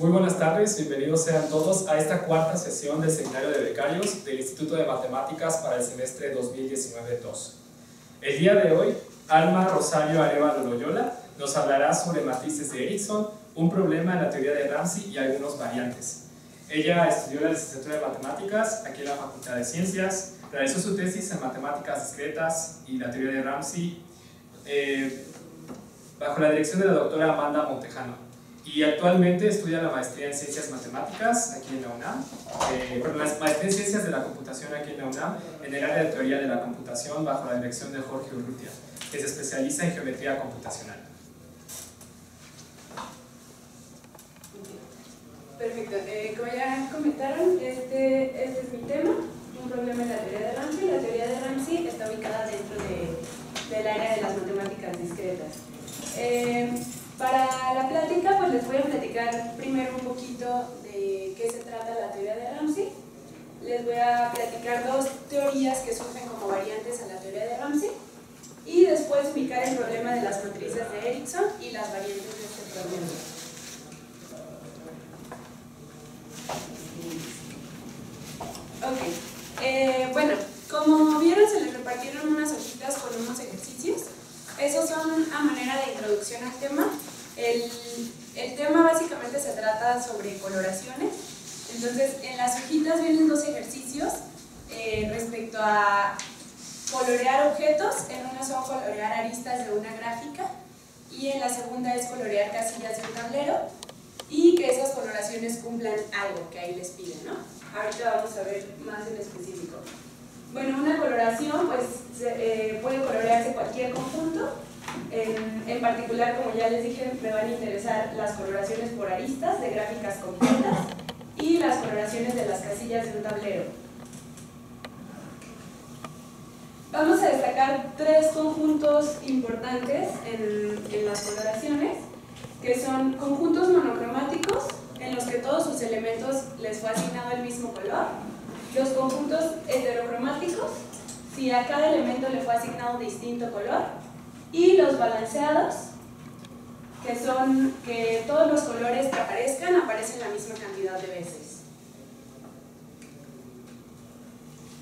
Muy buenas tardes, bienvenidos sean todos a esta cuarta sesión del Seminario de Becarios del Instituto de Matemáticas para el semestre 2019-2. El día de hoy, Alma Rosario Arévalo Loyola nos hablará sobre matrices de Erickson, un problema en la teoría de Ramsey y algunos variantes. Ella estudió la licenciatura de Matemáticas aquí en la Facultad de Ciencias, realizó su tesis en Matemáticas Discretas y la teoría de Ramsey bajo la dirección de la doctora Amanda Montejano. Y actualmente estudia la maestría en Ciencias Matemáticas aquí en la UNAM, la maestría en Ciencias de la Computación aquí en la UNAM, en el área de Teoría de la Computación bajo la dirección de Jorge Urrutia, que se especializa en Geometría Computacional. Perfecto, como ya comentaron, este es mi tema, un problema en la teoría de Ramsey. La teoría de Ramsey está ubicada dentro del área de las matemáticas discretas. Para la plática, pues les voy a platicar primero un poquito de qué se trata la teoría de Ramsey. Les voy a platicar dos teorías que surgen como variantes a la teoría de Ramsey y después ubicar el problema de las matrices de Erickson y las variantes de este problema. Ok, bueno, como vieron se les repartieron unas hojitas con unos ejercicios. Esos son a manera de introducción al tema. El tema básicamente se trata sobre coloraciones. Entonces, en las hojitas vienen dos ejercicios respecto a colorear objetos. En una son colorear aristas de una gráfica y en la segunda es colorear casillas de un tablero y que esas coloraciones cumplan algo que ahí les piden, ¿no? Ahorita vamos a ver más en específico. Bueno, una coloración pues puede colorearse cualquier conjunto. En particular, como ya les dije, me van a interesar las coloraciones por aristas de gráficas completas y las coloraciones de las casillas de un tablero. Vamos a destacar tres conjuntos importantes en las coloraciones, que son conjuntos monocromáticos, en los que todos sus elementos les fue asignado el mismo color. Los conjuntos heterocromáticos, si a cada elemento le fue asignado distinto color. Y los balanceados, que son que todos los colores que aparecen la misma cantidad de veces.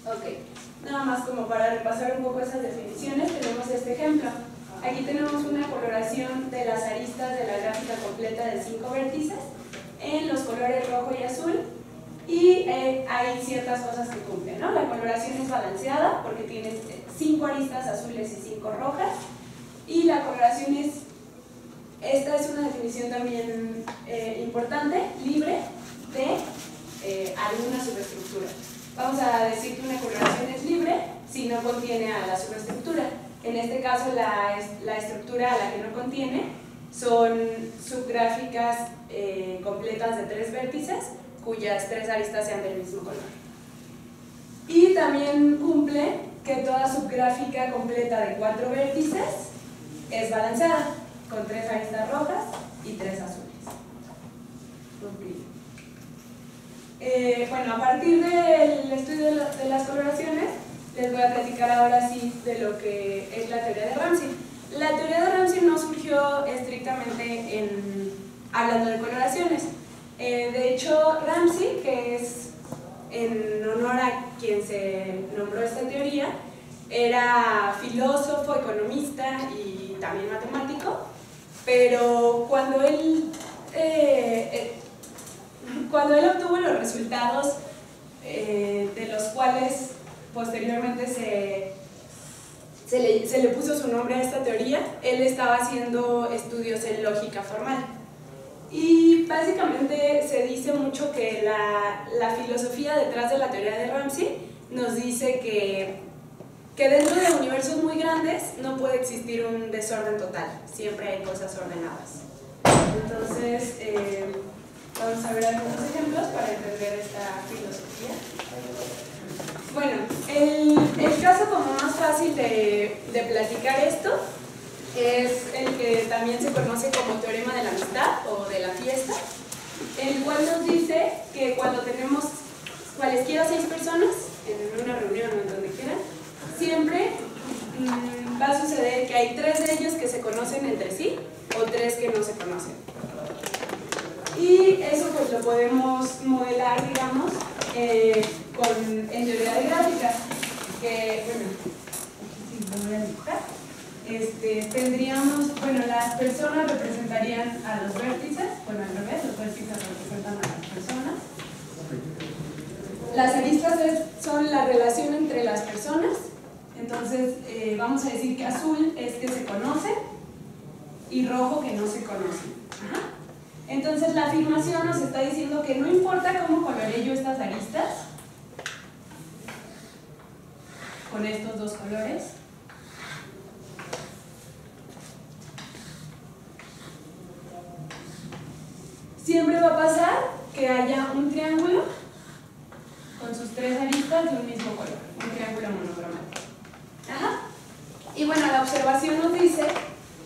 Ok, nada más como para repasar un poco esas definiciones, tenemos este ejemplo. Aquí tenemos una coloración de las aristas de la gráfica completa de 5 vértices en los colores rojo y azul. Y hay ciertas cosas que cumplen, ¿no? La coloración es balanceada porque tiene 5 aristas azules y 5 rojas. Y la coloración esta es una definición también importante, libre de alguna subestructura. Vamos a decir que una coloración es libre si no contiene a la subestructura. En este caso la estructura a la que no contiene son subgráficas completas de 3 vértices cuyas 3 aristas sean del mismo color. Y también cumple que toda subgráfica completa de 4 vértices es balanceada, con 3 aristas rojas y 3 azules. Bueno, a partir del estudio de las coloraciones, les voy a platicar ahora sí de lo que es la teoría de Ramsey. La teoría de Ramsey no surgió estrictamente hablando de coloraciones. De hecho, Ramsey, que es en honor a quien se nombró esta teoría, era filósofo, economista y también matemático, pero cuando él obtuvo los resultados de los cuales posteriormente se le puso su nombre a esta teoría, él estaba haciendo estudios en lógica formal. Y básicamente se dice mucho que la filosofía detrás de la teoría de Ramsey nos dice que dentro de universos muy grandes no puede existir un desorden total, siempre hay cosas ordenadas. Entonces, vamos a ver algunos ejemplos para entender esta filosofía. Bueno, el caso como más fácil de platicar esto es el que también se conoce como teorema de la amistad o de la fiesta, el cual nos dice que cuando tenemos cualesquiera 6 personas en una reunión o en donde quieran, siempre va a suceder que hay 3 de ellos que se conocen entre sí o 3 que no se conocen. Y eso podemos modelar, digamos, en teoría de gráficas, que, bueno, sí, lo voy a dibujar. Tendríamos, bueno, las personas representarían a los vértices, bueno, al revés, los vértices representan a las personas. Las aristas son la relación entre las personas, entonces vamos a decir que azul es que se conocen y rojo que no se conocen. Ajá. Entonces la afirmación nos está diciendo que no importa cómo coloree yo estas aristas, con estos dos colores, siempre va a pasar que haya un triángulo con sus tres aristas de un mismo color, un triángulo monocromático. Ajá. Y bueno, la observación nos dice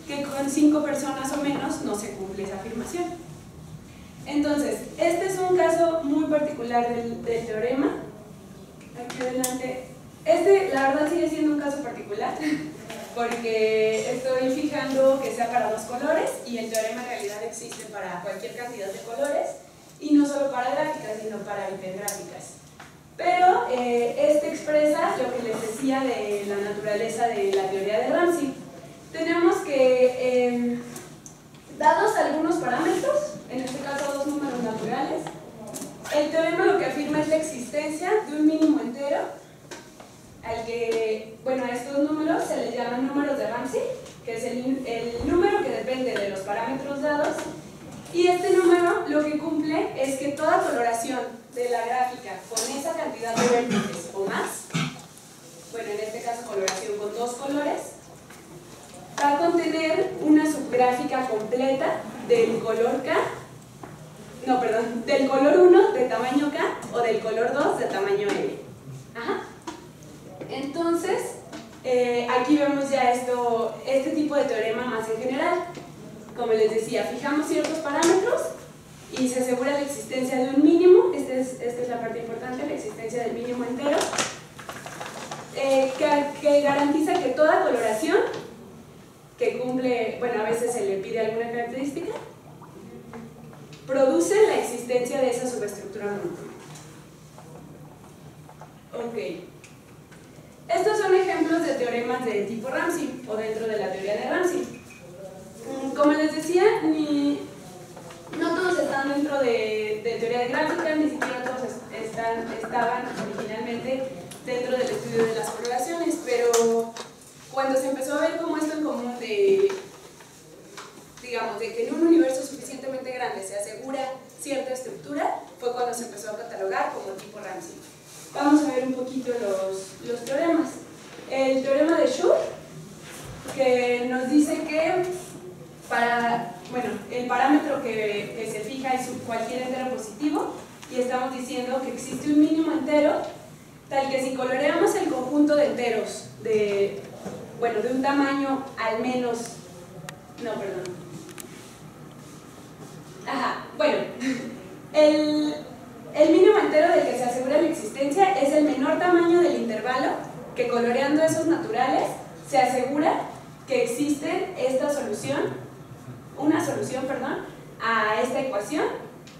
que con 5 personas o menos no se cumple esa afirmación. Entonces, este es un caso muy particular del teorema. Aquí adelante. La verdad sigue siendo un caso particular porque estoy fijando que sea para dos colores y el teorema en realidad existe para cualquier cantidad de colores y no solo para gráficas, sino para hipergráficas. Pero expresa lo que les decía de la naturaleza de la teoría de Ramsey. Tenemos que, dados algunos parámetros, en este caso dos números naturales, el teorema lo que afirma es la existencia de un mínimo entero, al que, bueno, a estos números se les llaman números de Ramsey, que es el número que depende de los parámetros dados, y este número lo que cumple es que toda coloración de la gráfica con esa cantidad de vértices o más, bueno, en este caso coloración con dos colores, va a contener una subgráfica completa del color K, no, perdón, del color 1 de tamaño K o del color 2 de tamaño L. Ajá. Entonces, aquí vemos ya este tipo de teorema más en general. Como les decía, fijamos ciertos parámetros y se asegura la existencia de un mínimo, esta es la parte importante, la existencia del mínimo entero, que garantiza que toda coloración que cumple, bueno, a veces se le pide alguna característica, produce la existencia de esa subestructura monocromática. Ok. Estos son ejemplos de teoremas de tipo Ramsey o dentro de la teoría de Ramsey. Como les decía, no todos están dentro de teoría de gráfica, ni siquiera todos estaban originalmente dentro del estudio de las correlaciones, pero cuando se empezó a ver como esto en común digamos, de que en un universo suficientemente grande se asegura cierta estructura, fue cuando se empezó a catalogar como tipo Ramsey. Vamos a ver un poquito los teoremas. El teorema de Schur, que nos dice que el parámetro que se fija es cualquier entero positivo, y estamos diciendo que existe un mínimo entero tal que si coloreamos el conjunto de enteros de un tamaño al menos, no, perdón, el mínimo entero del que se asegura la existencia es el menor tamaño del intervalo que, coloreando esos naturales, se asegura que existe una solución a esta ecuación,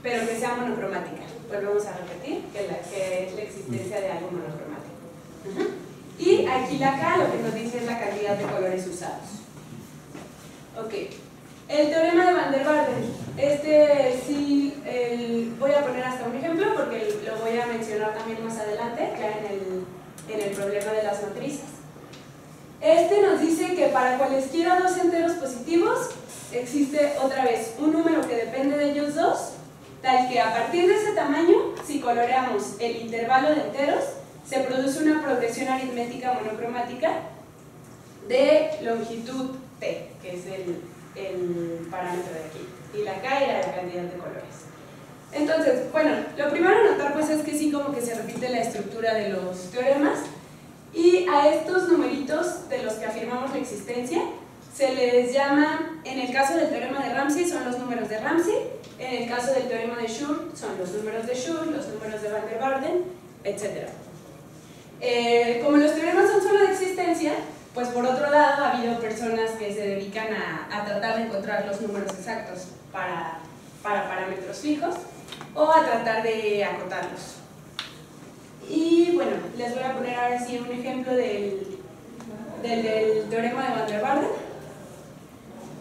pero que sea monocromática. Volvemos a repetir que es la existencia de algo monocromático. Y aquí la K lo que nos dice es la cantidad de colores usados. Ok. El teorema de Van der Waals, sí, voy a poner hasta un ejemplo porque lo voy a mencionar también más adelante, ya en el problema de las matrices. Nos dice que para cualesquiera dos enteros positivos existe otra vez un número que depende de ellos dos, tal que a partir de ese tamaño, si coloreamos el intervalo de enteros, se produce una progresión aritmética monocromática de longitud t, que es el parámetro de aquí, y la K era la cantidad de colores. Entonces, bueno, lo primero a notar pues es que sí, como que se repite la estructura de los teoremas, y a estos numeritos de los que afirmamos la existencia se les llama, en el caso del teorema de Ramsey son los números de Ramsey, en el caso del teorema de Schur son los números de Schur, los números de Van der Waals, etc. Como los teoremas son solo de existencia, pues por otro lado ha habido personas que se dedican a tratar de encontrar los números exactos para parámetros fijos, o a tratar de acotarlos. Y bueno, les voy a poner ahora sí un ejemplo del teorema de Van der Waals,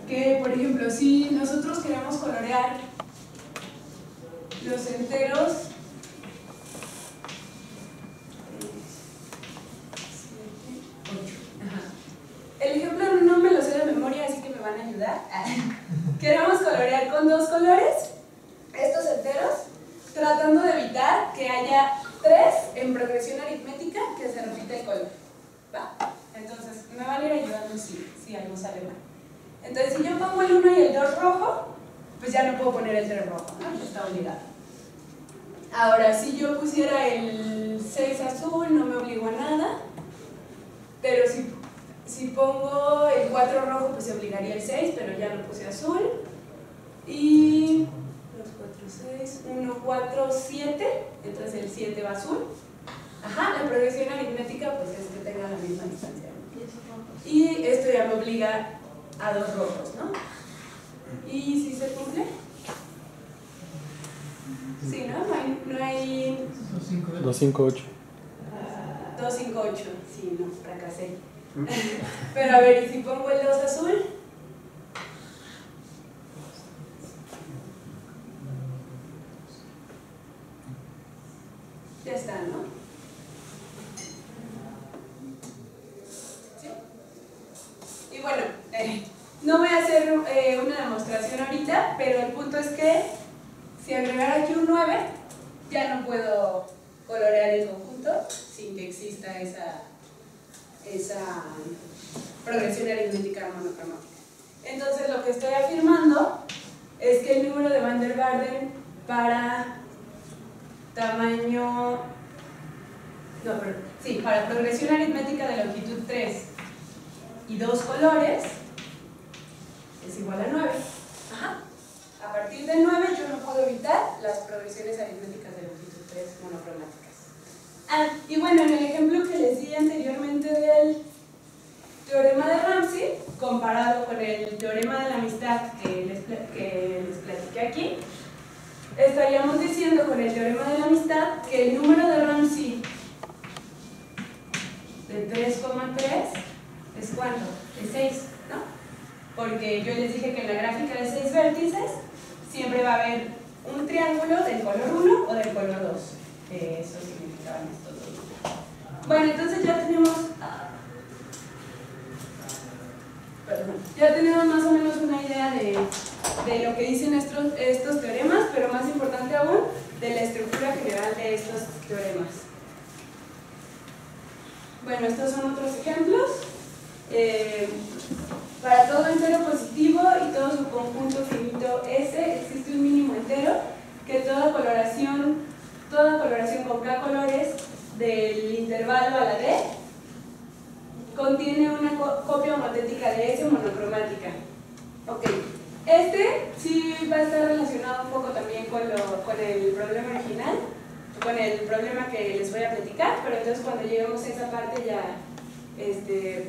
que por ejemplo, si nosotros queremos colorear los enteros, el ejemplo no me lo sé de memoria, así que me van a ayudar. Queremos colorear con 2 colores estos enteros, tratando de evitar que haya 3 en progresión aritmética que se repita el color. ¿Va? Entonces, me van a ir ayudando si algo sale mal. Entonces, si yo pongo el 1 y el 2 rojo, pues ya no puedo poner el 3 rojo, ¿no? Está obligado. Ahora, si yo pusiera el 6 azul, no me obligo a nada, pero si pongo el 4 rojo, pues se obligaría el 6, pero ya lo puse azul. Y 2, 4, 6, 1, 4, 7, entonces el 7 va azul. Ajá, la progresión aritmética pues es que tenga la misma distancia. Y esto ya me obliga a 2 rojos, ¿no? ¿Y si se cumple? Sí, ¿no? No hay 2, 5, 8. 2, 5, 8. Sí, no, fracasé. Pero a ver, ¿y si pongo el 2 azul? Ya está, ¿no? ¿Sí? Y bueno, no voy a hacer una demostración ahorita, pero el punto es que si agregara aquí un 9, ya no puedo colorear el conjunto sin que exista esa progresión aritmética monocromática. Entonces lo que estoy afirmando es que el número de Van der Waals para tamaño, para progresión aritmética de longitud 3 y 2 colores es igual a 9. Ajá. A partir del 9 yo no puedo evitar las progresiones aritméticas de longitud 3 monocromáticas. Y bueno, en el ejemplo que les di anteriormente del teorema de Ramsey, comparado con el teorema de la amistad que les platiqué aquí, estaríamos diciendo con el teorema de la amistad que el número de Ramsey de 3,3 es ¿cuánto? Es 6, ¿no? Porque yo les dije que en la gráfica de 6 vértices siempre va a haber un triángulo del color 1 o del color 2. Eso significaban estos dos. Bueno, entonces ya tenemos más o menos una idea de lo que dicen estos teoremas, pero más importante aún, de la estructura general de estos teoremas. Bueno, estos son otros ejemplos. Para todo entero positivo y todo su conjunto finito S existe un mínimo entero que toda coloración con K colores del intervalo a la D contiene una copia homotética de S monocromática. Ok, este sí va a estar relacionado un poco también con el problema original, con el problema que les voy a platicar, pero entonces cuando lleguemos a esa parte ya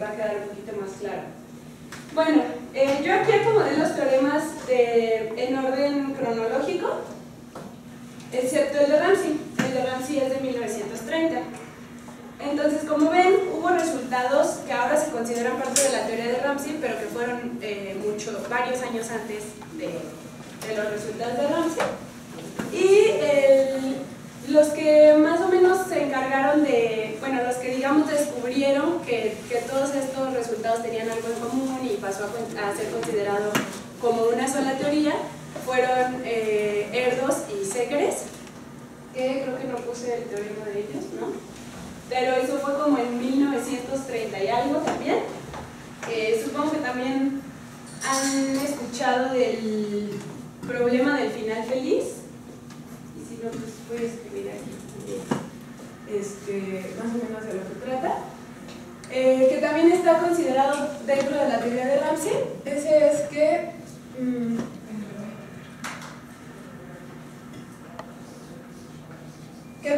va a quedar un poquito más claro. Bueno, yo aquí acomodé los teoremas en orden cronológico, excepto el de Ramsey. El de Ramsey es de 1930. Entonces, como ven, hubo resultados que ahora se consideran parte de la teoría de Ramsey, pero que fueron varios años antes de los resultados de Ramsey. Y los que más o menos se encargaron los que digamos descubrieron que todos estos resultados tenían algo en común y pasó a ser considerado como una sola teoría, fueron Erdős y Sekeres, que creo que no puse el teorema de ellos, ¿no? Pero eso fue como en 1930 y algo también. Supongo que también han escuchado del problema del final feliz. Y si no, pues voy a escribir aquí más o menos de lo que trata. Que también está considerado dentro de la teoría de Ramsey. Ese es que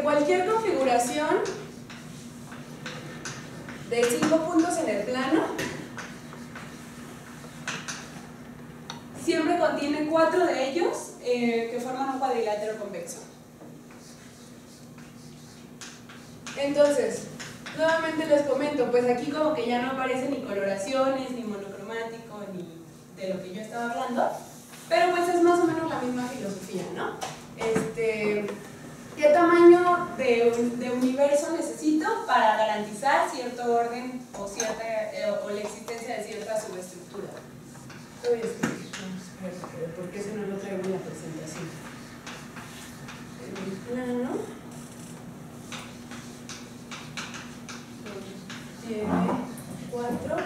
cualquier configuración de 5 puntos en el plano siempre contiene 4 de ellos que forman un cuadrilátero convexo. Entonces, nuevamente les comento, pues aquí como que ya no aparecen ni coloraciones, ni monocromático, ni de lo que yo estaba hablando, pero pues es más o menos la misma filosofía, ¿no? ¿Qué tamaño de universo necesito para garantizar cierto orden o la existencia de cierta subestructura? Voy a escribir, vamos a ver, porque eso no lo traigo en la presentación. En el plano tiene 4.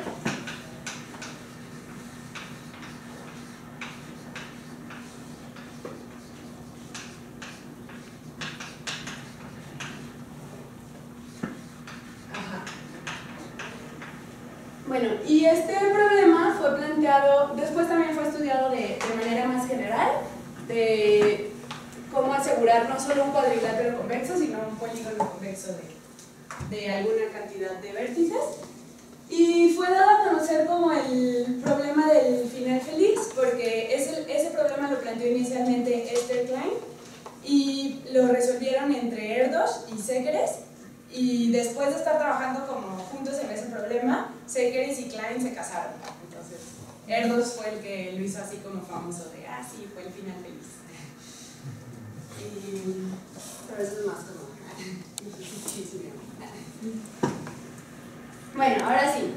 Bueno, y este problema fue planteado, después también fue estudiado de manera más general, de cómo asegurar no solo un cuadrilátero convexo, sino un polígono convexo de alguna cantidad de vértices. Y fue dado a conocer como el problema del final feliz, porque ese problema lo planteó inicialmente Esther Klein, y lo resolvieron entre Erdős y Sekeres. Y después de estar trabajando como juntos en ese problema, Sekeres y Klein se casaron. Entonces, Erdős fue el que lo hizo así como famoso de, sí, fue el final feliz. Pero eso es más como chisme. Bueno, ahora sí.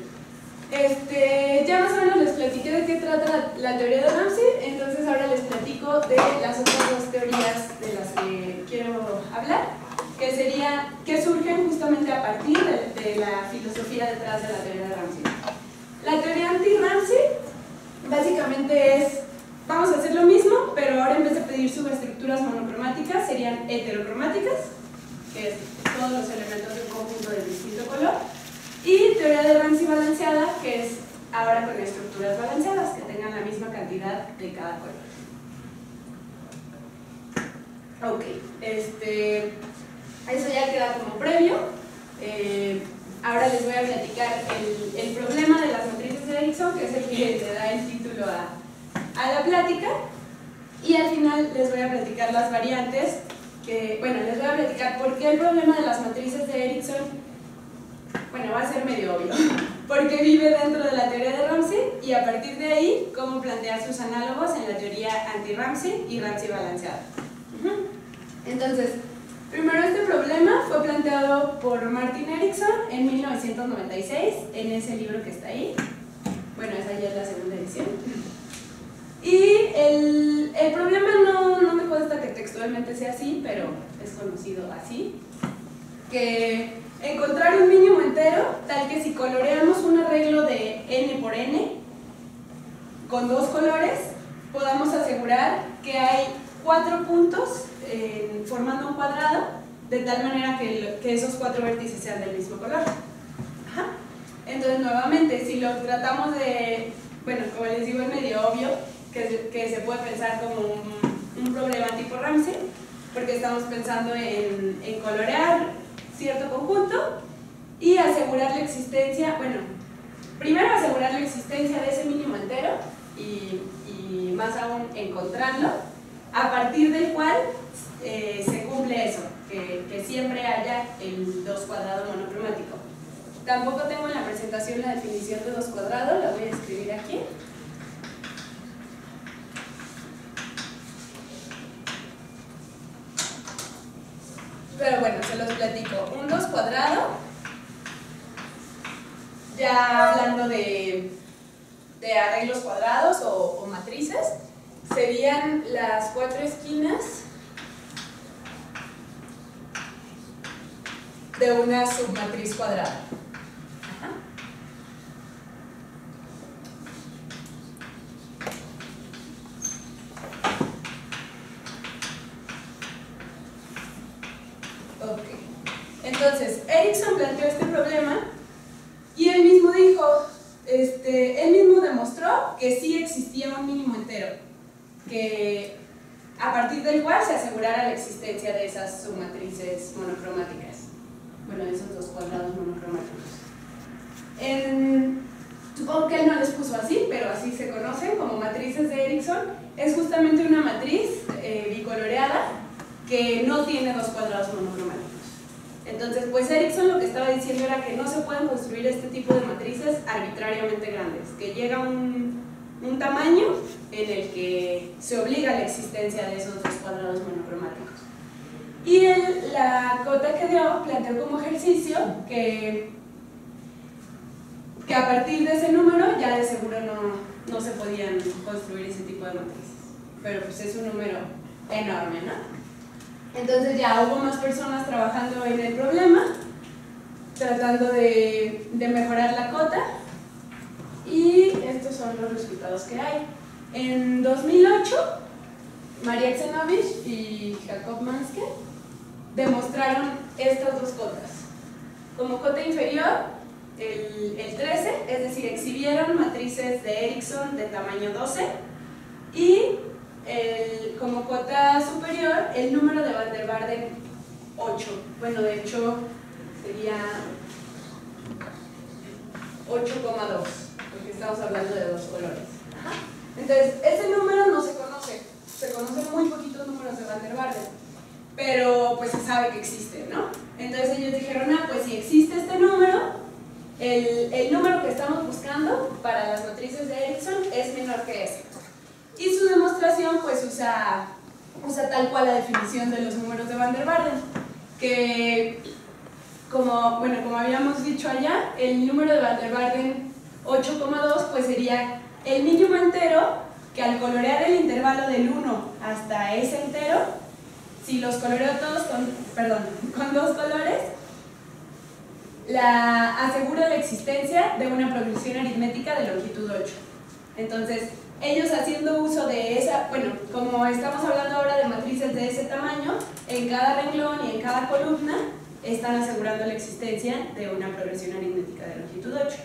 Ya más o menos les platiqué de qué trata la teoría de Ramsey, entonces ahora les platico de las otras dos teorías de las que quiero hablar, que surgen justamente a partir de la filosofía detrás de la teoría de Ramsey. La teoría anti-Ramsey básicamente es, vamos a hacer lo mismo, pero ahora en vez de pedir subestructuras monocromáticas serían heterocromáticas, que es todos los elementos de un conjunto de distinto color, y teoría de Ramsey balanceada, que es ahora con estructuras balanceadas, que tengan la misma cantidad de cada color. Ok, eso ya queda como previo. Ahora les voy a platicar el problema de las matrices de Erickson, que es el que le da el título a la plática, y al final les voy a platicar las variantes, les voy a platicar por qué el problema de las matrices de Erickson, va a ser medio obvio, porque vive dentro de la teoría de Ramsey, y a partir de ahí, cómo plantear sus análogos en la teoría anti-Ramsey y Ramsey balanceada. Entonces, primero, este problema fue planteado por Martin Erickson en 1996, en ese libro que está ahí. Bueno, esa ya es la segunda edición. Y el problema no me consta que textualmente sea así, pero es conocido así, que encontrar un mínimo entero, tal que si coloreamos un arreglo de n por n, con dos colores, podamos asegurar que hay 4 puntos formando un cuadrado, de tal manera que esos 4 vértices sean del mismo color. Entonces, nuevamente, si lo tratamos de, como les digo, es medio obvio que se puede pensar como un problema tipo Ramsey, porque estamos pensando en colorear cierto conjunto y asegurar la existencia, primero asegurar la existencia de ese mínimo entero y más aún encontrarlo, a partir del cual se cumple eso, que siempre haya el 2 cuadrado monocromático. Tampoco tengo en la presentación la definición de 2 cuadrados, la voy a escribir aquí. Pero se los platico. Un 2 cuadrado, ya hablando de arreglos cuadrados o matrices, serían las 4 esquinas de una submatriz cuadrada. Ok. Entonces, Erickson planteó este problema y él mismo dijo, él mismo demostró que sí existía un mínimo entero, que a partir del cual se asegurara la existencia de esas submatrices monocromáticas. Esos 2 cuadrados monocromáticos. Supongo que él no les puso así, pero así se conocen como matrices de Erickson. Es justamente una matriz pues Erickson lo que estaba diciendo era que no se pueden construir este tipo de matrices arbitrariamente grandes, que llega un tamaño en el que se obliga a la existencia de esos dos cuadrados monocromáticos. Y la cota que dio planteó como ejercicio que a partir de ese número ya de seguro no se podían construir ese tipo de matrices, pero pues es un número enorme, ¿no? Entonces ya hubo más personas trabajando en el problema, tratando de mejorar la cota, y estos son los resultados que hay. En 2008, María Xenovich y Jacob Manske demostraron estas dos cotas. Como cota inferior, el 13, es decir, exhibieron matrices de Erickson de tamaño 12, y como cota superior, el número de Van der Waerden 8. Bueno, de hecho, sería 8,2, porque estamos hablando de dos colores. Ajá. Entonces, ese número no se conoce, se conocen muy poquitos números de Van der Waerden, pero pues se sabe que existe, ¿no? Entonces ellos dijeron, pues si existe este número, el número que estamos buscando para las matrices de Erickson es menor que ese. Y su demostración pues usa tal cual la definición de los números de Van der Waerden, que como habíamos dicho allá, el número de Van der Waerden 8,2 pues sería el mínimo entero que al colorear el intervalo del 1 hasta ese entero, si los coloreo todos con dos colores, asegura la existencia de una progresión aritmética de longitud 8. Entonces, ellos haciendo uso de esa, como estamos hablando ahora de matrices de ese tamaño, en cada renglón y en cada columna están asegurando la existencia de una progresión aritmética de longitud 8.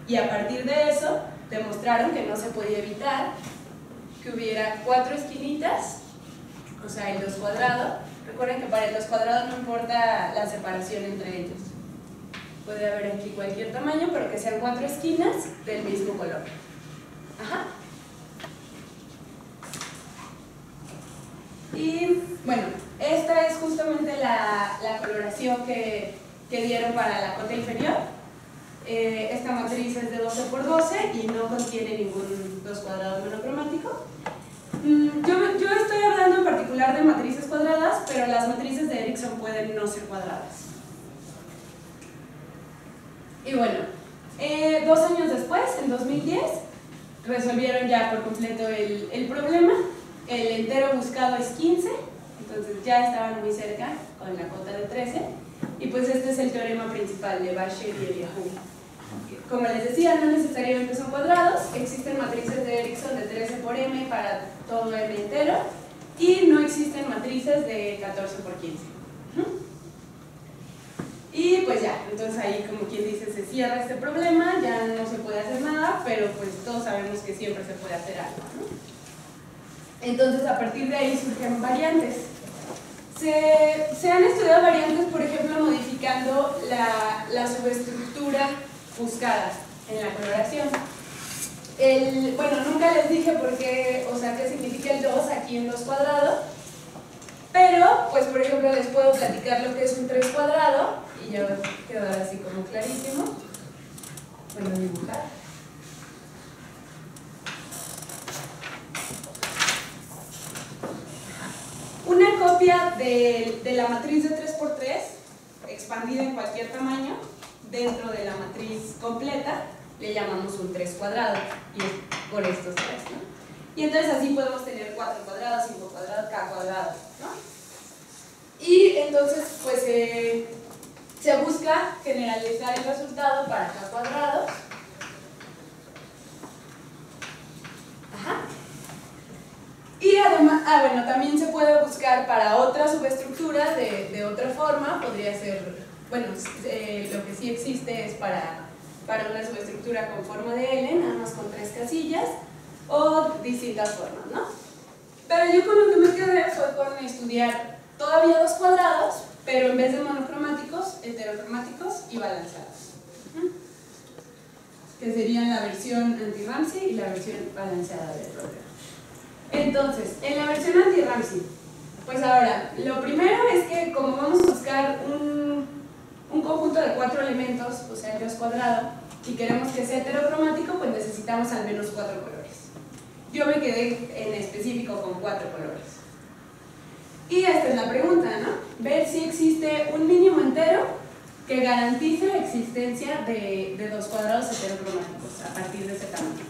Y a partir de eso, demostraron que no se podía evitar que hubiera 4 esquinitas, o sea, el 2 cuadrado. Recuerden que para el 2 cuadrado no importa la separación entre ellos. Puede haber aquí cualquier tamaño, pero que sean 4 esquinas del mismo color. Ajá. Y bueno, esta es justamente la coloración que dieron para la cota inferior. Esta matriz es de 12 por 12 y no contiene ningún 2 cuadrado monocromático. Yo estoy hablando en particular de matrices cuadradas, pero las matrices de Erickson pueden no ser cuadradas. Y bueno, 2 años después, en 2010, resolvieron ya por completo el problema. El entero buscado es 15, entonces ya estaban muy cerca con la cota de 13. Y pues este es el teorema principal de Basher y Eliahu. Como les decía, no necesariamente son cuadrados, existen matrices de Erickson de 13 por m para todo m entero, y no existen matrices de 14 por 15. Y pues ya, entonces ahí como quien dice se cierra este problema, ya no se puede hacer nada, pero pues todos sabemos que siempre se puede hacer algo, ¿no? Entonces a partir de ahí surgen variantes. Se han estudiado variantes, por ejemplo, modificando la subestructura buscada en la coloración. Bueno, nunca les dije por qué, o sea, qué significa el 2 aquí en 2 cuadrado, pero, pues por ejemplo, les puedo platicar lo que es un 3 cuadrado, y ya va a quedar así como clarísimo. Voy a dibujar. Una copia de la matriz de 3×3, expandida en cualquier tamaño, dentro de la matriz completa, le llamamos un 3 cuadrado, y es por estos 3, ¿no? Y entonces así podemos tener 4 cuadrados, 5 cuadrados, k cuadrado, ¿no? Y entonces, pues, se busca generalizar el resultado para k cuadrados. Ajá. Y además, bueno, también se puede buscar para otra subestructura de otra forma, podría ser, bueno, lo que sí existe es para una subestructura con forma de L, nada más con 3 casillas, o distintas formas, ¿no? Pero yo con lo que me quedé fue con estudiar todavía 2 cuadrados, pero en vez de monocromáticos, heterocromáticos y balanceados, que serían la versión anti-Ramsey y la versión balanceada del problema. Entonces, en la versión anti-Ramsey, pues ahora, lo primero es que como vamos a buscar un un conjunto de 4 elementos, o sea, Dios cuadrado, y queremos que sea heterocromático, pues necesitamos al menos 4 colores. Yo me quedé en específico con 4 colores. Y esta es la pregunta, ¿no? Ver si existe un mínimo entero que garantice la existencia de 2 cuadrados heterocromáticos a partir de ese tamaño.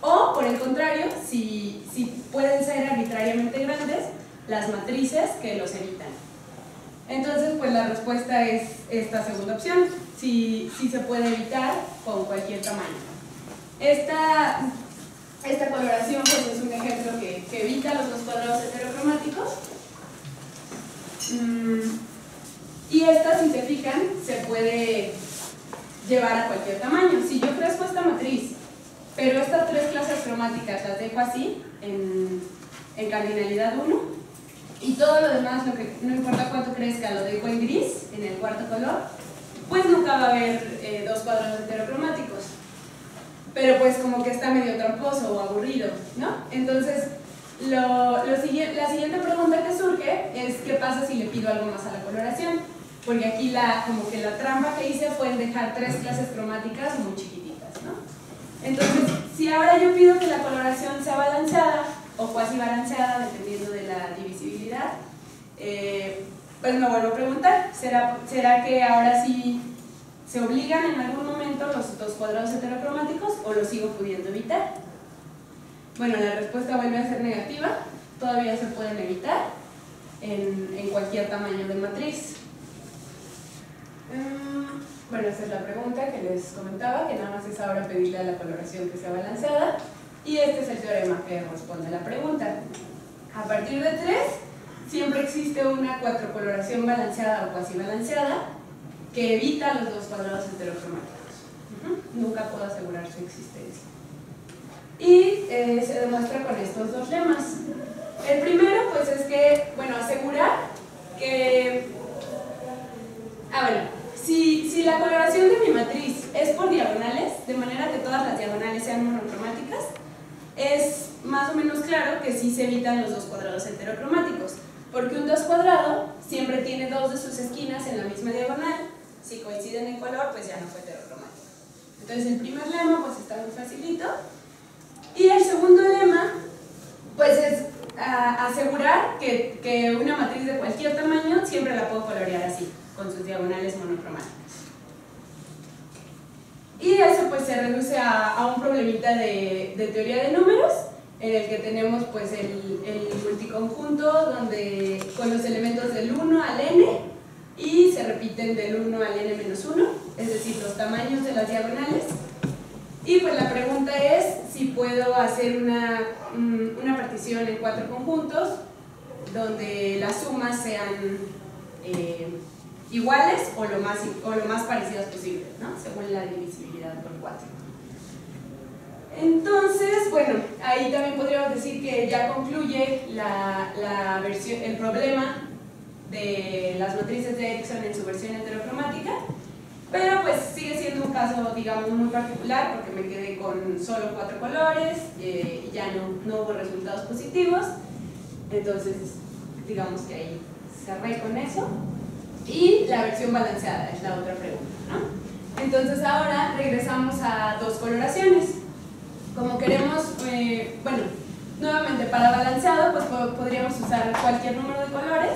O, por el contrario, si pueden ser arbitrariamente grandes las matrices que los evitan. Entonces, pues la respuesta es esta segunda opción, si se puede evitar con cualquier tamaño. Esta coloración pues, es un ejemplo que evita los 2 cuadrados heterocromáticos. Y esta, si se fijan, se puede llevar a cualquier tamaño. Si yo crezco esta matriz, pero estas 3 clases cromáticas las dejo así, en cardinalidad 1, y todo lo demás, no importa cuánto crezca, lo dejo en gris, en el cuarto color, pues nunca va a haber 2 cuadrados heterocromáticos. Pero pues como que está medio tramposo o aburrido, ¿no? Entonces, la siguiente pregunta que surge es ¿qué pasa si le pido algo más a la coloración? Porque aquí como que la trampa que hice fue en dejar 3 clases cromáticas muy chiquititas, ¿no? Entonces, si ahora yo pido que la coloración sea balanceada o cuasi balanceada, dependiendo de la divisibilidad, pues me vuelvo a preguntar, ¿será que ahora sí se obligan en algún momento los 2 cuadrados heterocromáticos o los sigo pudiendo evitar? Bueno, la respuesta vuelve a ser negativa, todavía se pueden evitar en cualquier tamaño de matriz. Bueno, esa es la pregunta que les comentaba, que nada más es ahora pedirle a la coloración que sea balanceada, y este es el teorema que responde a la pregunta. A partir de 3, siempre existe una cuatrocoloración balanceada o cuasi balanceada que evita los 2 cuadrados heterocromáticos. Nunca puedo asegurar su existencia. Y se demuestra con estos 2 lemas. El primero, pues es que, bueno, asegurar que... Si la coloración de mi matriz es por diagonales, de manera que todas las diagonales sean monocromáticas, es más o menos claro que sí se evitan los 2 cuadrados heterocromáticos, porque un 2 cuadrado siempre tiene 2 de sus esquinas en la misma diagonal. Si coinciden en color, pues ya no fue heterocromático. Entonces el primer lema pues está muy facilito. Y el segundo lema pues es asegurar que una matriz de cualquier tamaño siempre la puedo colorear así, con sus diagonales monocromáticas. Y eso pues se reduce a un problemita de teoría de números, en el que tenemos pues el multiconjunto donde con los elementos del 1 al n y se repiten del 1 al n menos 1, es decir, los tamaños de las diagonales. Y pues la pregunta es si puedo hacer una partición en 4 conjuntos donde las sumas sean iguales o lo más parecidas posible, ¿no? Según la divisibilidad por 4. Entonces, bueno, ahí también podríamos decir que ya concluye el problema de las matrices de Erickson en su versión heterocromática, pero pues sigue siendo un caso, digamos, muy particular porque me quedé con solo 4 colores y ya no hubo resultados positivos. Entonces, digamos que ahí cerré con eso. Y la versión balanceada es la otra pregunta, ¿no? Entonces ahora regresamos a 2 coloraciones. Como queremos, bueno, nuevamente para balanceado pues podríamos usar cualquier número de colores,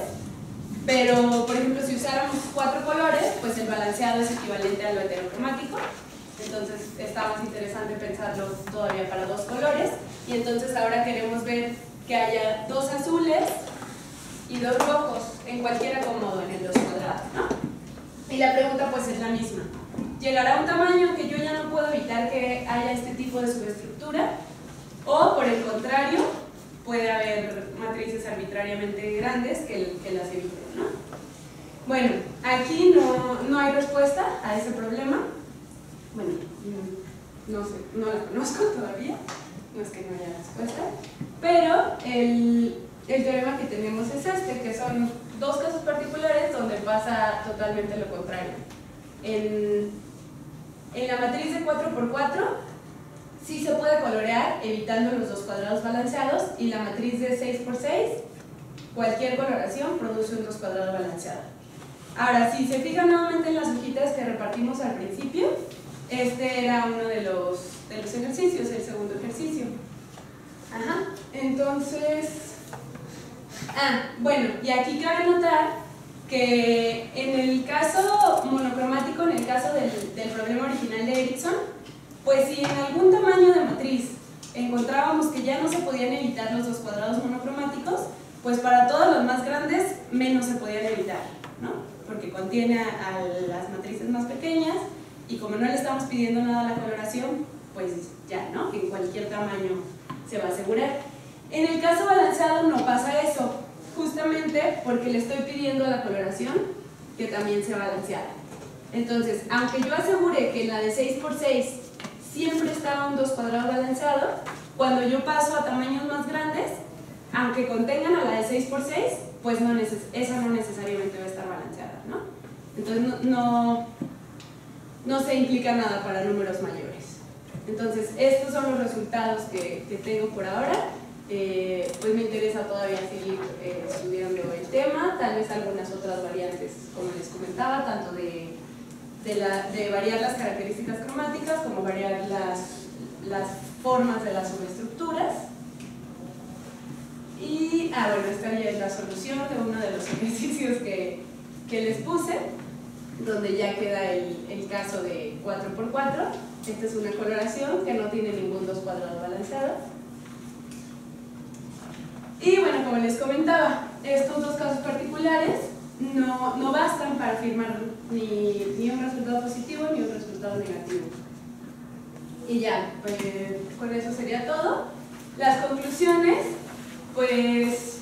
pero por ejemplo si usáramos 4 colores, pues el balanceado es equivalente a lo heterocromático. Entonces está más interesante pensarlo todavía para 2 colores. Y entonces ahora queremos ver que haya 2 azules y 2 rojos en cualquier acomodo en el 2 cuadrado, ¿no? Y la pregunta pues es la misma. ¿Llegará a un tamaño que yo ya no puedo evitar que haya este tipo de subestructura? ¿O por el contrario, puede haber matrices arbitrariamente grandes que las eviten, ¿no? Bueno, aquí no hay respuesta a ese problema. Bueno, no sé, no la conozco todavía, no es que no haya respuesta, pero el teorema que tenemos es este, que son 2 casos particulares donde pasa totalmente lo contrario. En la matriz de 4×4 sí se puede colorear evitando los 2 cuadrados balanceados, y la matriz de 6×6 cualquier coloración produce un 2 cuadrado balanceado. Ahora, si se fijan nuevamente en las hojitas que repartimos al principio, este era uno de los ejercicios, el segundo ejercicio. Ajá, entonces, bueno, y aquí cabe notar que en el caso monocromático, en el caso del problema original de Erickson, pues si en algún tamaño de matriz encontrábamos que ya no se podían evitar los dos cuadrados monocromáticos, pues para todos los más grandes menos se podían evitar, ¿no? Porque contiene a las matrices más pequeñas y como no le estamos pidiendo nada a la coloración, pues ya, ¿no? En cualquier tamaño se va a asegurar. En el caso balanceado no pasa eso, justamente porque le estoy pidiendo a la coloración que también sea balanceada. Entonces, aunque yo asegure que en la de 6×6 siempre está un 2 cuadrado balanceado, cuando yo paso a tamaños más grandes, aunque contengan a la de 6×6, pues esa no necesariamente va a estar balanceada, ¿no? Entonces no se implica nada para números mayores. Entonces, estos son los resultados que tengo por ahora. Pues me interesa todavía seguir estudiando el tema, tal vez algunas otras variantes, como les comentaba, tanto de variar las características cromáticas como variar las formas de las subestructuras. Y, bueno, esta ya es la solución de uno de los ejercicios que les puse, donde ya queda el caso de 4×4. Esta es una coloración que no tiene ningún 2 cuadrado balanceado. Y bueno, como les comentaba, estos dos casos particulares no bastan para afirmar ni un resultado positivo ni un resultado negativo. Y ya, pues con eso sería todo. Las conclusiones, pues,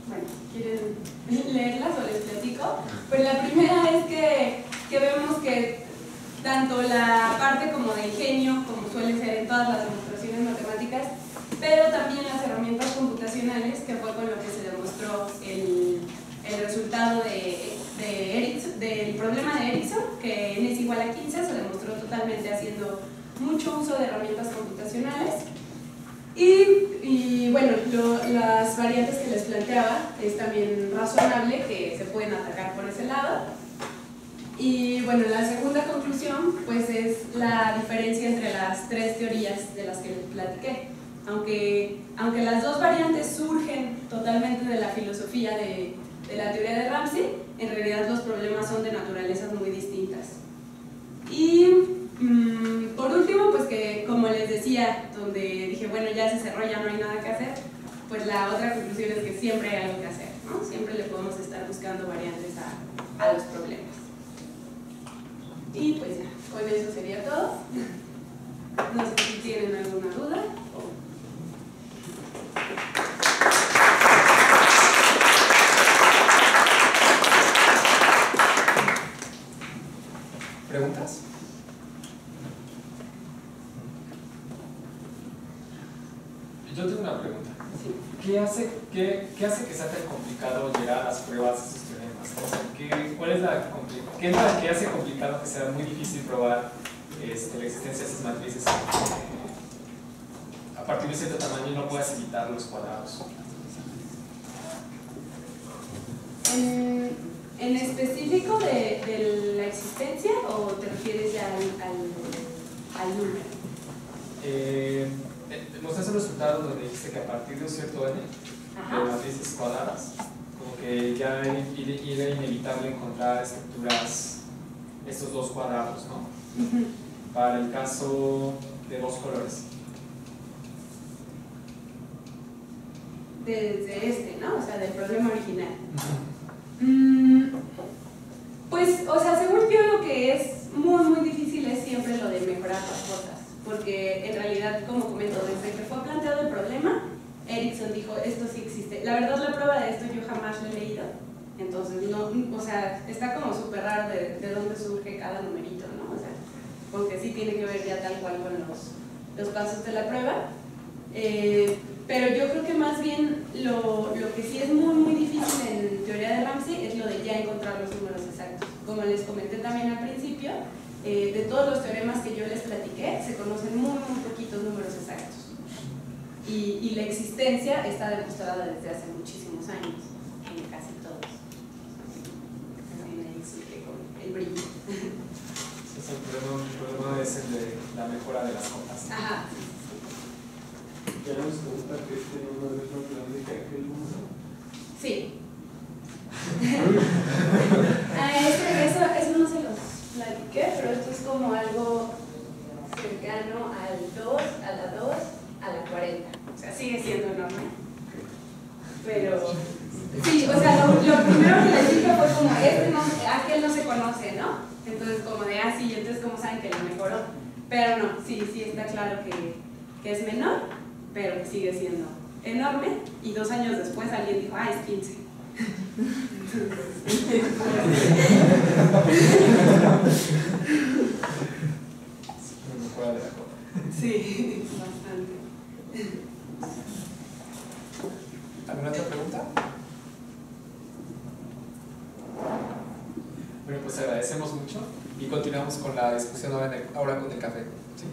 bueno, ¿quieren leerlas o les platico? Pues la primera es que vemos que tanto la parte como de ingenio, como suele ser en todas las demostraciones matemáticas, pero también las herramientas computacionales, que fue con lo que se demostró el resultado del problema de Erickson, que n es igual a 15, se demostró totalmente haciendo mucho uso de herramientas computacionales. Y bueno, las variantes que les planteaba es también razonable que se pueden atacar por ese lado. Y bueno, la segunda conclusión pues es la diferencia entre las tres teorías de las que les platiqué. Aunque las dos variantes surgen totalmente de la filosofía de la teoría de Ramsey, en realidad los problemas son de naturalezas muy distintas. Y por último, pues que como les decía, donde dije, bueno, ya se cerró, ya no hay nada que hacer, pues la otra conclusión es que siempre hay algo que hacer, ¿no? Siempre le podemos estar buscando variantes a los problemas. Y pues ya, con eso sería todo. No sé si tienen alguna duda. ¿Preguntas? Yo tengo una pregunta. Sí. ¿Qué hace que sea tan complicado llegar a las pruebas de esos teoremas? O sea, ¿qué es lo que hace complicado que sea muy difícil probar la existencia de esas matrices a partir de cierto tamaño y no puedas evitar los cuadrados? ¿En específico de la existencia o te refieres ya al número? Mostraste un resultado donde dijiste que a partir de un cierto n de matrices cuadradas, como que ya era inevitable encontrar estructuras, estos dos cuadrados, ¿no? Para el caso de dos colores. Desde ¿no? O sea, del problema original. Pues, o sea, según yo lo que es muy difícil es siempre lo de mejorar las cosas, porque en realidad, como comento, desde que fue planteado el problema, Erickson dijo, esto sí existe. La verdad, la prueba de esto yo jamás lo he leído, entonces, no, o sea, está como súper raro de dónde surge cada numerito, ¿no? O sea, porque sí tiene que ver ya tal cual con los pasos de la prueba. Pero yo creo que más bien lo que sí es muy difícil en teoría de Ramsey es lo de ya encontrar los números exactos. Como les comenté también al principio, de todos los teoremas que yo les platiqué, se conocen muy poquitos números exactos. Y la existencia está demostrada desde hace muchísimos años, en casi todos. ¿Ya nos cuenta que este número es más grande que aquel número? Sí. Eso no se los platiqué, pero esto es como algo cercano al 2, a la 2, a la 40. O sea, sigue siendo enorme. Pero, sí, o sea, lo primero que les dije fue como, aquel no se conoce, ¿no? Entonces, como de, sí, entonces, ¿cómo saben que lo mejoró? Pero no, sí está claro que es menor, pero que sigue siendo enorme. Y 2 años después alguien dijo, es 15. Sí, bastante. ¿Alguna otra pregunta? Bueno, pues agradecemos mucho y continuamos con la discusión ahora con el café. ¿Sí?